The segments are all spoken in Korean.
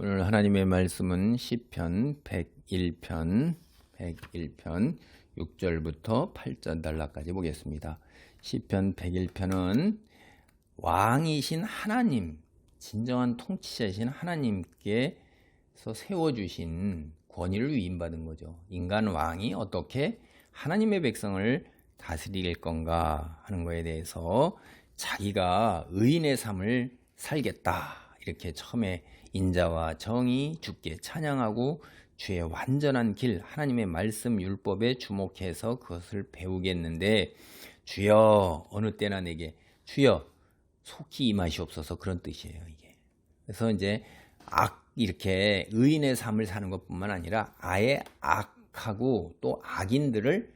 오늘 하나님의 말씀은 시편 101편 6절부터 8절 단락까지 보겠습니다. 시편 101편은 왕이신 하나님, 진정한 통치자이신 하나님께서 세워주신 권위를 위임받은 거죠. 인간 왕이 어떻게 하나님의 백성을 다스릴 건가 하는 거에 대해서 자기가 의인의 삶을 살겠다, 이렇게 처음에 인자와 정의, 주께 찬양하고 주의 완전한 길, 하나님의 말씀 율법에 주목해서 그것을 배우겠는데, 주여 어느 때나 내게 주여 속히 임하시옵소서, 그런 뜻이에요 이게. 그래서 이제 이렇게 의인의 삶을 사는 것뿐만 아니라 아예 악하고 또 악인들을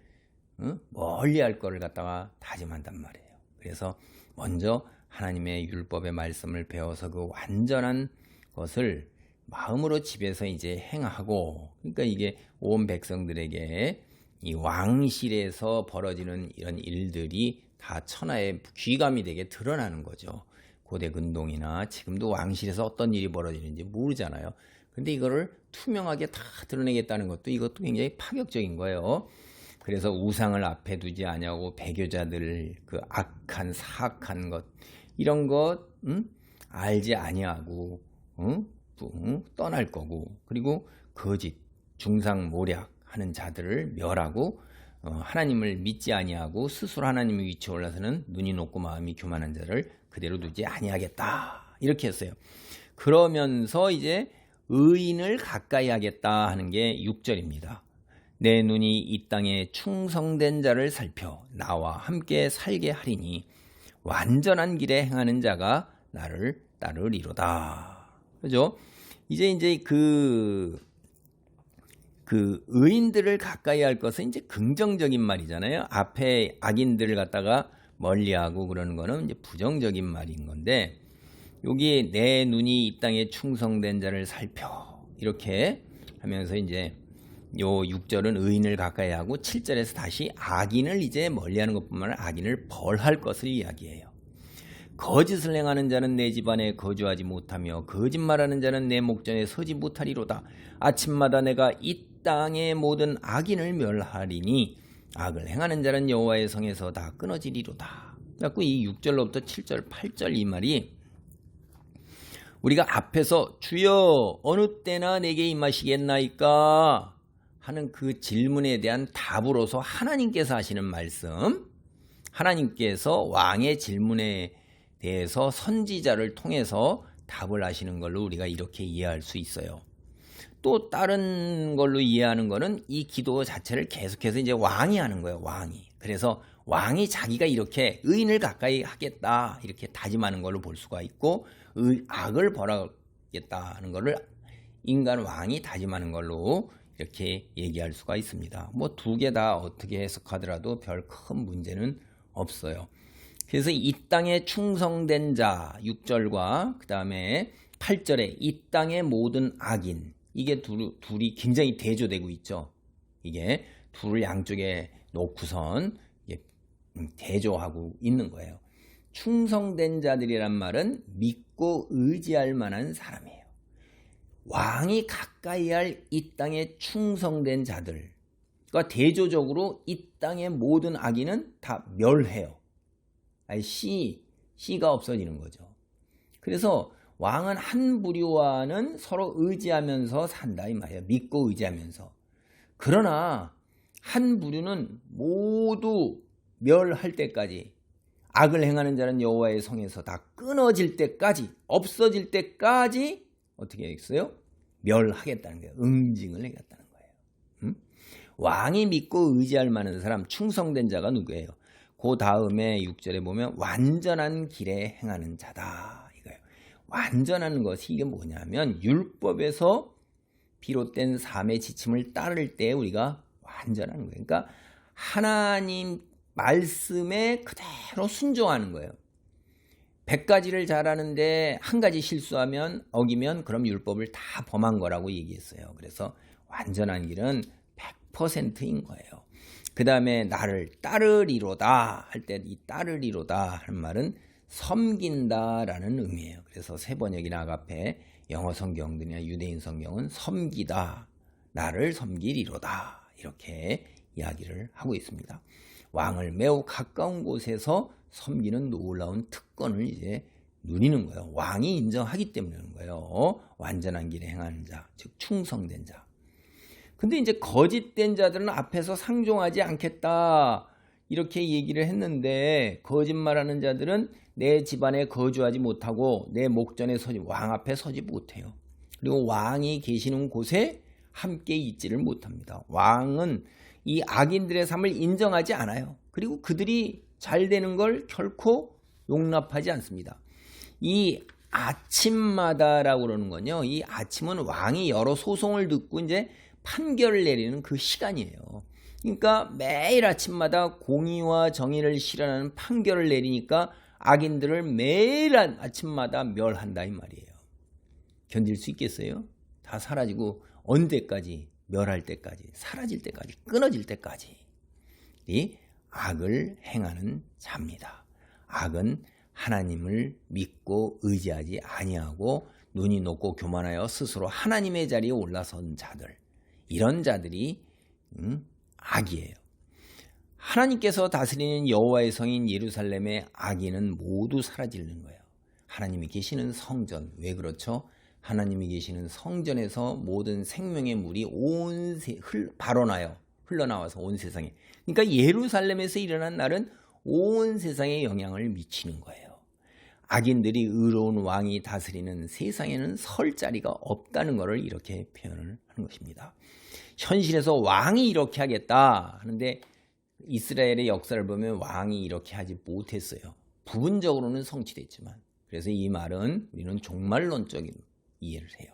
멀리할 거를 갖다가 다짐한단 말이에요. 그래서 먼저 하나님의 율법의 말씀을 배워서 그 완전한 것을 마음으로 집에서 이제 행하고, 그러니까 이게 온 백성들에게 이 왕실에서 벌어지는 이런 일들이 다 천하의 귀감이 되게 드러나는 거죠. 고대 근동이나 지금도 왕실에서 어떤 일이 벌어지는지 모르잖아요. 근데 이거를 투명하게 다 드러내겠다는 것도, 이것도 굉장히 파격적인 거예요. 그래서 우상을 앞에 두지 아니하고 배교자들 그 악한 사악한 것, 이런 것 알지 아니하고 떠날 거고, 그리고 거짓 중상모략하는 자들을 멸하고, 하나님을 믿지 아니하고 스스로 하나님의 위치에 올라서는 눈이 높고 마음이 교만한 자를 그대로 두지 아니하겠다, 이렇게 했어요. 그러면서 이제 의인을 가까이 하겠다 하는 게 6절입니다. 내 눈이 이 땅에 충성된 자를 살펴 나와 함께 살게 하리니 완전한 길에 행하는 자가 나를 따르리로다. 그죠? 이제 그 의인들을 가까이 할 것은 이제 긍정적인 말이잖아요. 앞에 악인들을 갖다가 멀리하고 그러는 거는 이제 부정적인 말인 건데, 여기 내 눈이 이 땅에 충성된 자를 살펴, 이렇게 하면서 이제 요 6절은 의인을 가까이 하고 7절에서 다시 악인을 이제 멀리하는 것뿐만 아니라 악인을 벌할 것을 이야기해요. 거짓을 행하는 자는 내 집안에 거주하지 못하며 거짓말하는 자는 내 목전에 서지 못하리로다. 아침마다 내가 이 땅의 모든 악인을 멸하리니 악을 행하는 자는 여호와의 성에서 다 끊어지리로다. 그래서 이 6절로부터 7절, 8절 이 말이 우리가 앞에서 주여 어느 때나 내게 임하시겠나이까 하는 그 질문에 대한 답으로서 하나님께서 하시는 말씀, 하나님께서 왕의 질문에 대해서 선지자를 통해서 답을 하시는 걸로 우리가 이렇게 이해할 수 있어요. 또 다른 걸로 이해하는 거는 이 기도 자체를 계속해서 이제 왕이 하는 거예요, 왕이. 그래서 왕이 자기가 이렇게 의인을 가까이 하겠다, 이렇게 다짐하는 걸로 볼 수가 있고, 악을 벌하겠다 하는 거를 인간 왕이 다짐하는 걸로 이렇게 얘기할 수가 있습니다. 뭐 두 개 다 어떻게 해석하더라도 별 큰 문제는 없어요. 그래서 이 땅에 충성된 자 6절과 그 다음에 8절에 이 땅의 모든 악인, 이게 둘이 굉장히 대조되고 있죠. 이게 둘을 양쪽에 놓고선 대조하고 있는 거예요. 충성된 자들이란 말은 믿고 의지할 만한 사람이에요. 왕이 가까이 할 이 땅에 충성된 자들과 대조적으로 이 땅의 모든 악인은 다 멸해요. 씨가 없어지는 거죠. 그래서 왕은 한 부류와는 서로 의지하면서 산다 이 말이에요. 믿고 의지하면서. 그러나 한 부류는 모두 멸할 때까지, 악을 행하는 자는 여호와의 성에서 다 끊어질 때까지, 없어질 때까지 어떻게 했어요? 멸하겠다는 거예요. 응징을 하겠다는 거예요. 왕이 믿고 의지할 만한 사람, 충성된 자가 누구예요? 그 다음에 6절에 보면 완전한 길에 행하는 자다, 이거예요. 완전한 것이 이게 뭐냐면 율법에서 비롯된 삶의 지침을 따를 때 우리가 완전한 거예요. 그러니까 하나님 말씀에 그대로 순종하는 거예요. 100가지를 잘하는데 한 가지 실수하면, 어기면 그럼 율법을 다 범한 거라고 얘기했어요. 그래서 완전한 길은 100%인 거예요. 그 다음에 나를 따르리로다 할 때 이 따르리로다 하는 말은 섬긴다라는 의미예요. 그래서 세 번역이나 아가페, 영어 성경들이나 유대인 성경은 섬기다, 나를 섬기리로다 이렇게 이야기를 하고 있습니다. 왕을 매우 가까운 곳에서 섬기는 놀라운 특권을 이제 누리는 거예요. 왕이 인정하기 때문인 거예요. 완전한 길에 행하는 자, 즉 충성된 자. 근데 이제 거짓된 자들은 앞에서 상종하지 않겠다 이렇게 얘기를 했는데, 거짓말하는 자들은 내 집안에 거주하지 못하고 내 목전에 서지, 왕 앞에 서지 못해요. 그리고 왕이 계시는 곳에 함께 있지를 못합니다. 왕은 이 악인들의 삶을 인정하지 않아요. 그리고 그들이 잘 되는 걸 결코 용납하지 않습니다. 이 아침마다라고 그러는 건요, 이 아침은 왕이 여러 소송을 듣고 이제 판결을 내리는 그 시간이에요. 그러니까 매일 아침마다 공의와 정의를 실현하는 판결을 내리니까 악인들을 매일 아침마다 멸한다 이 말이에요. 견딜 수 있겠어요? 다 사라지고 언제까지? 멸할 때까지, 사라질 때까지, 끊어질 때까지 이 악을 행하는 자입니다. 악은 하나님을 믿고 의지하지 아니하고 눈이 높고 교만하여 스스로 하나님의 자리에 올라선 자들, 이런 자들이 악이에요. 하나님께서 다스리는 여호와의 성인 예루살렘의 악인은 모두 사라지는 거예요. 하나님이 계시는 성전, 왜 그렇죠? 하나님이 계시는 성전에서 모든 생명의 물이 흘러나와서 온 세상에, 그러니까 예루살렘에서 일어난 날은 온 세상에 영향을 미치는 거예요. 악인들이 의로운 왕이 다스리는 세상에는 설 자리가 없다는 것을 이렇게 표현을 하는 것입니다. 현실에서 왕이 이렇게 하겠다 하는데 이스라엘의 역사를 보면 왕이 이렇게 하지 못했어요. 부분적으로는 성취됐지만. 그래서 이 말은 우리는 종말론적인 이해를 해요.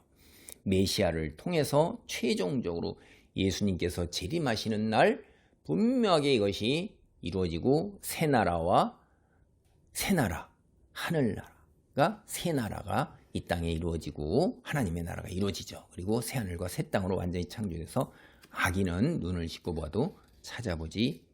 메시아를 통해서 최종적으로 예수님께서 재림하시는 날 분명하게 이것이 이루어지고 하늘나라, 새 나라가 이 땅에 이루어지고 하나님의 나라가 이루어지죠. 그리고 새하늘과 새 땅으로 완전히 창조돼서 악인은 눈을 씻고 봐도 찾아보지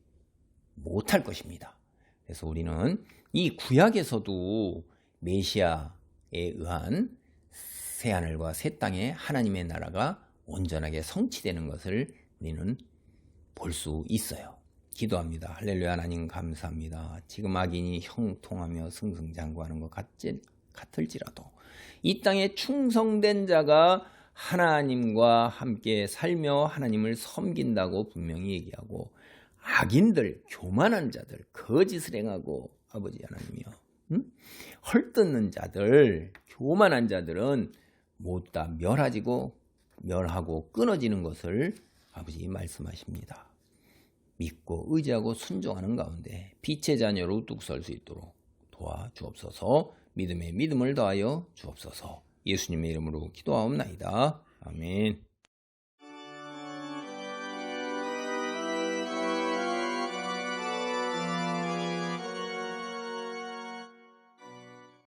못할 것입니다. 그래서 우리는 이 구약에서도 메시아에 의한 새하늘과 새 땅에 하나님의 나라가 온전하게 성취되는 것을 우리는 볼 수 있어요. 기도합니다. 할렐루야. 하나님 감사합니다. 지금 악인이 형통하며 승승장구하는 것 같을지라도 이 땅에 충성된 자가 하나님과 함께 살며 하나님을 섬긴다고 분명히 얘기하고, 악인들, 교만한 자들, 거짓을 행하고 아버지 하나님이요, 헐뜯는 자들, 교만한 자들은 모두 다 멸하고 끊어지는 것을 아버지 말씀하십니다. 믿고 의지하고 순종하는 가운데 빛의 자녀로 우뚝 설 수 있도록 도와주옵소서. 믿음에 믿음을 더하여 주옵소서. 예수님의 이름으로 기도하옵나이다. 아멘.